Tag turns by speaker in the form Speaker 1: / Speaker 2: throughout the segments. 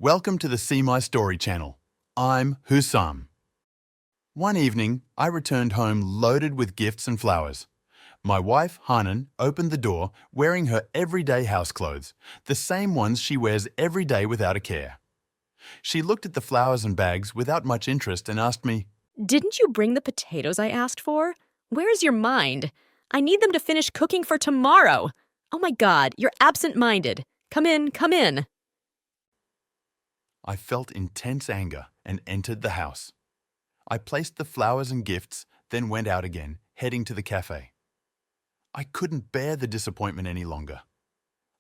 Speaker 1: Welcome to the See My Story channel. I'm Hussam. One evening, I returned home loaded with gifts and flowers. My wife, Hanan, opened the door wearing her everyday house clothes, the same ones she wears every day without a care. She looked at the flowers and bags without much interest and asked me,
Speaker 2: "Didn't you bring the potatoes I asked for? Where is your mind? I need them to finish cooking for tomorrow. Oh my God, you're absent-minded. Come in, come in."
Speaker 1: I felt intense anger and entered the house. I placed the flowers and gifts, then went out again, heading to the cafe. I couldn't bear the disappointment any longer.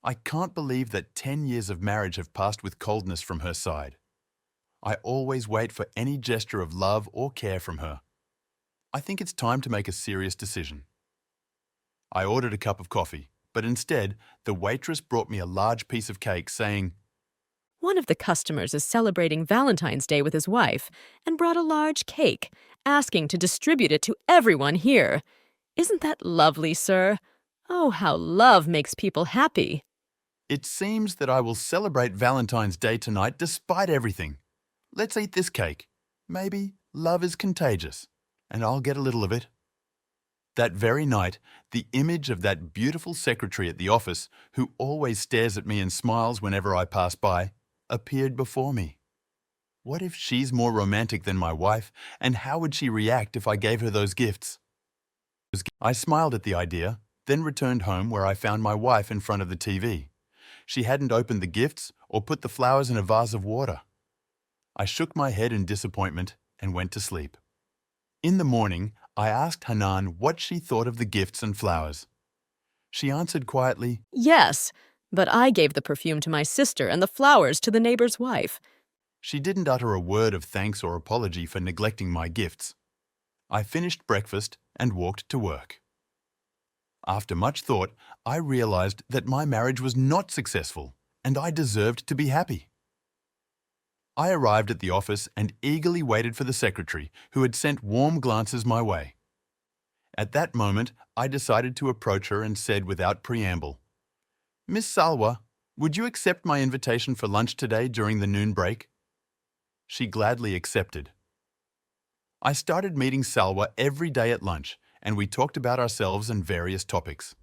Speaker 1: I can't believe that 10 years of marriage have passed with coldness from her side. I always wait for any gesture of love or care from her. I think it's time to make a serious decision. I ordered a cup of coffee, but instead, the waitress brought me a large piece of cake saying,
Speaker 2: One of the customers is celebrating Valentine's Day with his wife and brought a large cake, asking to distribute it to everyone here. Isn't that lovely, sir? Oh, how love makes people happy.
Speaker 1: "It seems that I will celebrate Valentine's Day tonight despite everything. Let's eat this cake. Maybe love is contagious, and I'll get a little of it." That very night, the image of that beautiful secretary at the office, who always stares at me and smiles whenever I pass by, appeared before me. What if she's more romantic than my wife, and how would she react if I gave her those gifts? I smiled at the idea, then returned home where I found my wife in front of the TV. She hadn't opened the gifts or put the flowers in a vase of water. I shook my head in disappointment and went to sleep. In the morning, I asked Hanan what she thought of the gifts and flowers. She answered quietly,
Speaker 2: Yes, but I gave the perfume to my sister and the flowers to the neighbor's wife.
Speaker 1: She didn't utter a word of thanks or apology for neglecting my gifts. I finished breakfast and walked to work. After much thought, I realized that my marriage was not successful and I deserved to be happy. I arrived at the office and eagerly waited for the secretary, who had sent warm glances my way. At that moment, I decided to approach her and said without preamble, "Miss Salwa, would you accept my invitation for lunch today during the noon break?" She gladly accepted. I started meeting Salwa every day at lunch, and we talked about ourselves and various topics.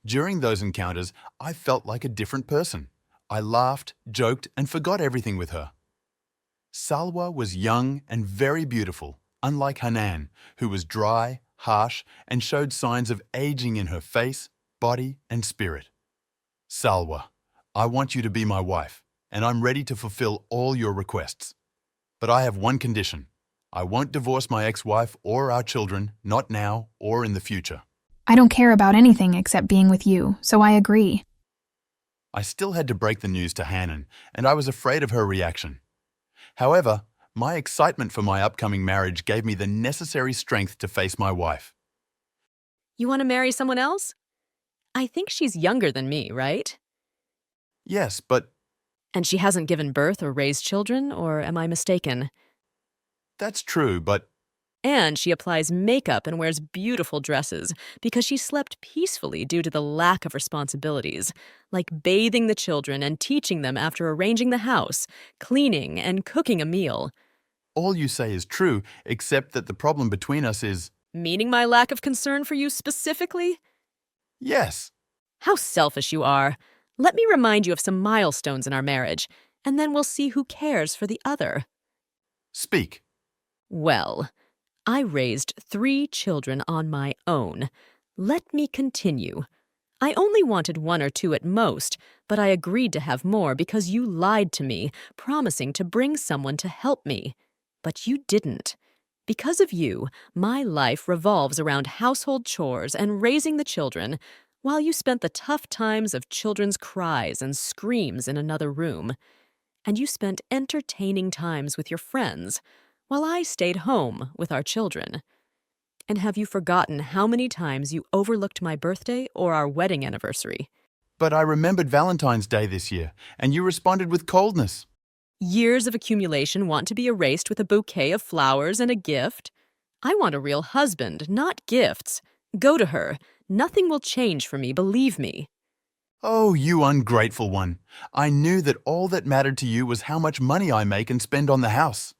Speaker 1: During those encounters, I felt like a different person. I laughed, joked, and forgot everything with her. Salwa was young and very beautiful, unlike Hanan, who was dry, harsh, and showed signs of aging in her face, body, and spirit. "Salwa, I want you to be my wife, and I'm ready to fulfill all your requests. But I have one condition. I won't divorce my ex-wife or our children, not now or in the future."
Speaker 3: I don't care about anything except being with you, so I agree.
Speaker 1: I still had to break the news to Hanan, and I was afraid of her reaction. However, my excitement for my upcoming marriage gave me the necessary strength to face my wife.
Speaker 2: You want to marry someone else? I think she's younger than me, right?
Speaker 1: "Yes, but..."
Speaker 2: And she hasn't given birth or raised children, or am I mistaken?
Speaker 1: "That's true, but..."
Speaker 2: And she applies makeup and wears beautiful dresses because she slept peacefully due to the lack of responsibilities, like bathing the children and teaching them after arranging the house, cleaning, and cooking a meal.
Speaker 1: All you say is true, except that the problem between us is...
Speaker 2: Meaning my lack of concern for you specifically?
Speaker 1: Yes.
Speaker 2: How selfish you are. Let me remind you of some milestones in our marriage, and then we'll see who cares for the other.
Speaker 1: Speak.
Speaker 2: Well, I raised 3 children on my own. Let me continue. I only wanted 1 or 2 at most, but I agreed to have more because you lied to me, promising to bring someone to help me. But you didn't. Because of you, my life revolves around household chores and raising the children, while you spent the tough times of children's cries and screams in another room. And you spent entertaining times with your friends, while I stayed home with our children. And have you forgotten how many times you overlooked my birthday or our wedding anniversary?
Speaker 1: But I remembered Valentine's Day this year, and you responded with coldness.
Speaker 2: Years of accumulation want to be erased with a bouquet of flowers and a gift? I want a real husband, not gifts. Go to her. Nothing will change for me, believe me.
Speaker 1: Oh, you ungrateful one. I knew that all that mattered to you was how much money I make and spend on the house.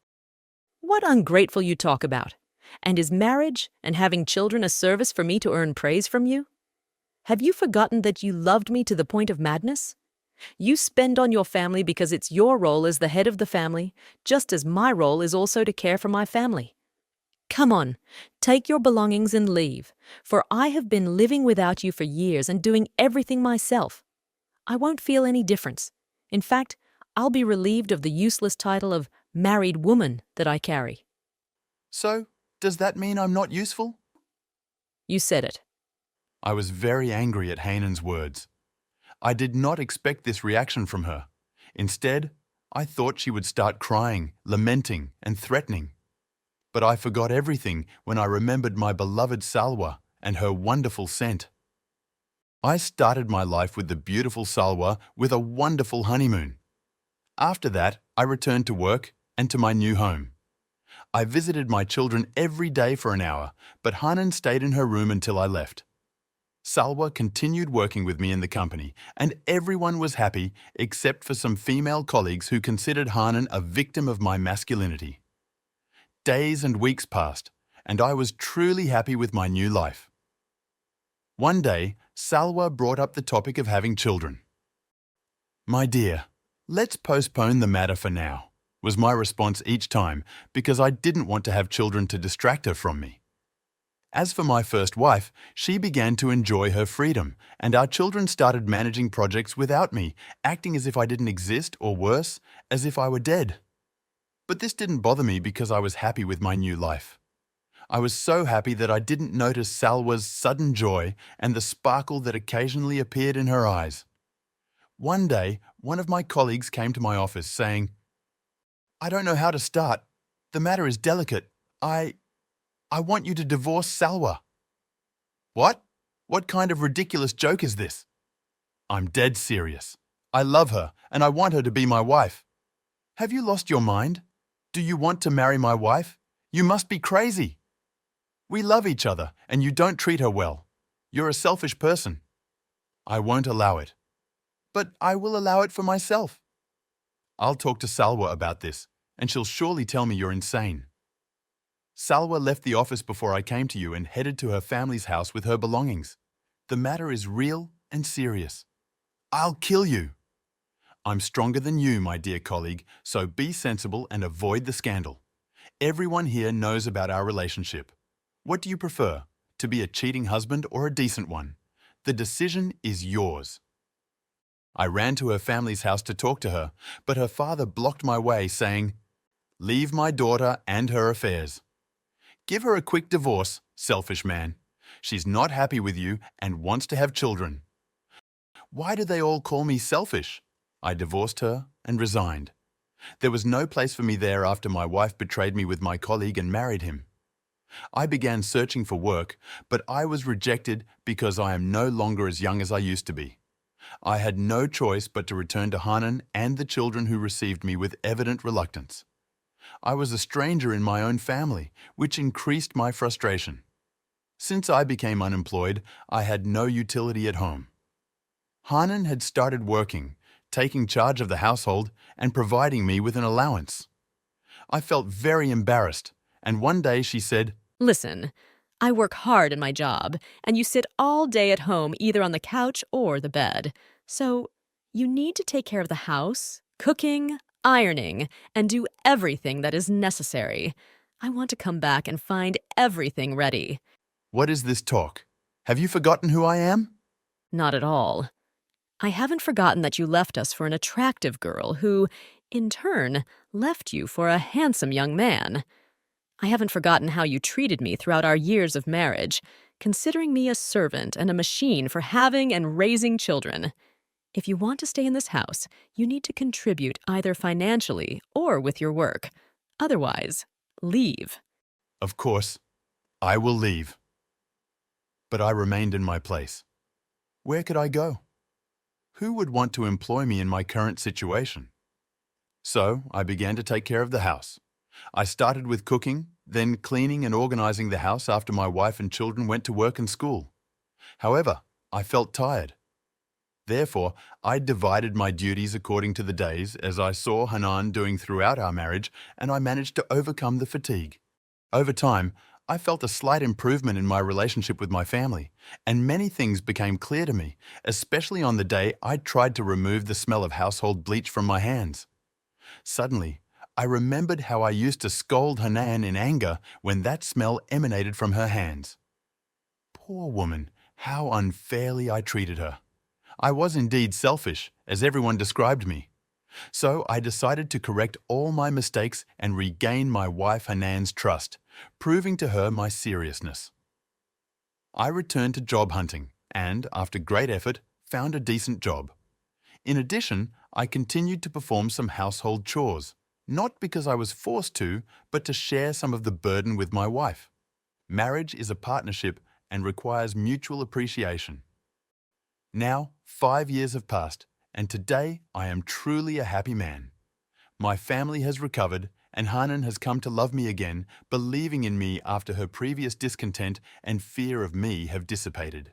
Speaker 2: What ungrateful you talk about? And is marriage and having children a service for me to earn praise from you? Have you forgotten that you loved me to the point of madness? You spend on your family because it's your role as the head of the family, just as my role is also to care for my family. Come on, take your belongings and leave, for I have been living without you for years and doing everything myself. I won't feel any difference. In fact, I'll be relieved of the useless title of married woman that I carry.
Speaker 1: So, does that mean I'm not useful?
Speaker 2: You said it.
Speaker 1: I was very angry at Haynan's words. I did not expect this reaction from her. Instead, I thought she would start crying, lamenting, and threatening. But I forgot everything when I remembered my beloved Salwa and her wonderful scent. I started my life with the beautiful Salwa with a wonderful honeymoon. After that, I returned to work and to my new home. I visited my children every day for an hour, but Hanan stayed in her room until I left. Salwa continued working with me in the company, and everyone was happy except for some female colleagues who considered Hanan a victim of my masculinity. Days and weeks passed, and I was truly happy with my new life. One day, Salwa brought up the topic of having children. "My dear, let's postpone the matter for now," was my response each time, because I didn't want to have children to distract her from me. As for my first wife, she began to enjoy her freedom, and our children started managing projects without me, acting as if I didn't exist, or worse, as if I were dead. But this didn't bother me because I was happy with my new life. I was so happy that I didn't notice Salwa's sudden joy and the sparkle that occasionally appeared in her eyes. One day, one of my colleagues came to my office saying, "I don't know how to start. The matter is delicate. I want you to divorce Salwa." "What? What kind of ridiculous joke is this?" "I'm dead serious. I love her and I want her to be my wife." "Have you lost your mind? Do you want to marry my wife? You must be crazy. We love each other and you don't treat her well. You're a selfish person." "I won't allow it." "But I will allow it for myself." "I'll talk to Salwa about this and she'll surely tell me you're insane." Salwa left the office before I came to you and headed to her family's house with her belongings. The matter is real and serious. I'll kill you. I'm stronger than you, my dear colleague, so be sensible and avoid the scandal. Everyone here knows about our relationship. What do you prefer, to be a cheating husband or a decent one? The decision is yours. I ran to her family's house to talk to her, but her father blocked my way, saying, "Leave my daughter and her affairs. Give her a quick divorce, selfish man. She's not happy with you and wants to have children." Why do they all call me selfish? I divorced her and resigned. There was no place for me there after my wife betrayed me with my colleague and married him. I began searching for work, but I was rejected because I am no longer as young as I used to be. I had no choice but to return to Hanan and the children who received me with evident reluctance. I was a stranger in my own family, which increased my frustration. Since I became unemployed, I had no utility at home. Hanan had started working, taking charge of the household and providing me with an allowance. I felt very embarrassed, and one day she said,
Speaker 2: Listen, I work hard in my job, and you sit all day at home either on the couch or the bed. So you need to take care of the house, cooking, ironing, and do everything that is necessary. I want to come back and find everything ready.
Speaker 1: "What is this talk? Have you forgotten who I am?"
Speaker 2: Not at all. I haven't forgotten that you left us for an attractive girl who, in turn, left you for a handsome young man. I haven't forgotten how you treated me throughout our years of marriage, considering me a servant and a machine for having and raising children. If you want to stay in this house, you need to contribute either financially or with your work. Otherwise, leave.
Speaker 1: Of course, I will leave. But I remained in my place. Where could I go? Who would want to employ me in my current situation? So I began to take care of the house. I started with cooking, then cleaning and organizing the house after my wife and children went to work and school. However, I felt tired. Therefore, I divided my duties according to the days, as I saw Hanan doing throughout our marriage, and I managed to overcome the fatigue. Over time, I felt a slight improvement in my relationship with my family, and many things became clear to me, especially on the day I tried to remove the smell of household bleach from my hands. Suddenly, I remembered how I used to scold Hanan in anger when that smell emanated from her hands. Poor woman, how unfairly I treated her. I was indeed selfish, as everyone described me. So I decided to correct all my mistakes and regain my wife Hanan's trust, proving to her my seriousness. I returned to job hunting and, after great effort, found a decent job. In addition, I continued to perform some household chores, not because I was forced to, but to share some of the burden with my wife. Marriage is a partnership and requires mutual appreciation. Now, 5 years have passed, and today I am truly a happy man. My family has recovered, and Hanan has come to love me again, believing in me after her previous discontent and fear of me have dissipated.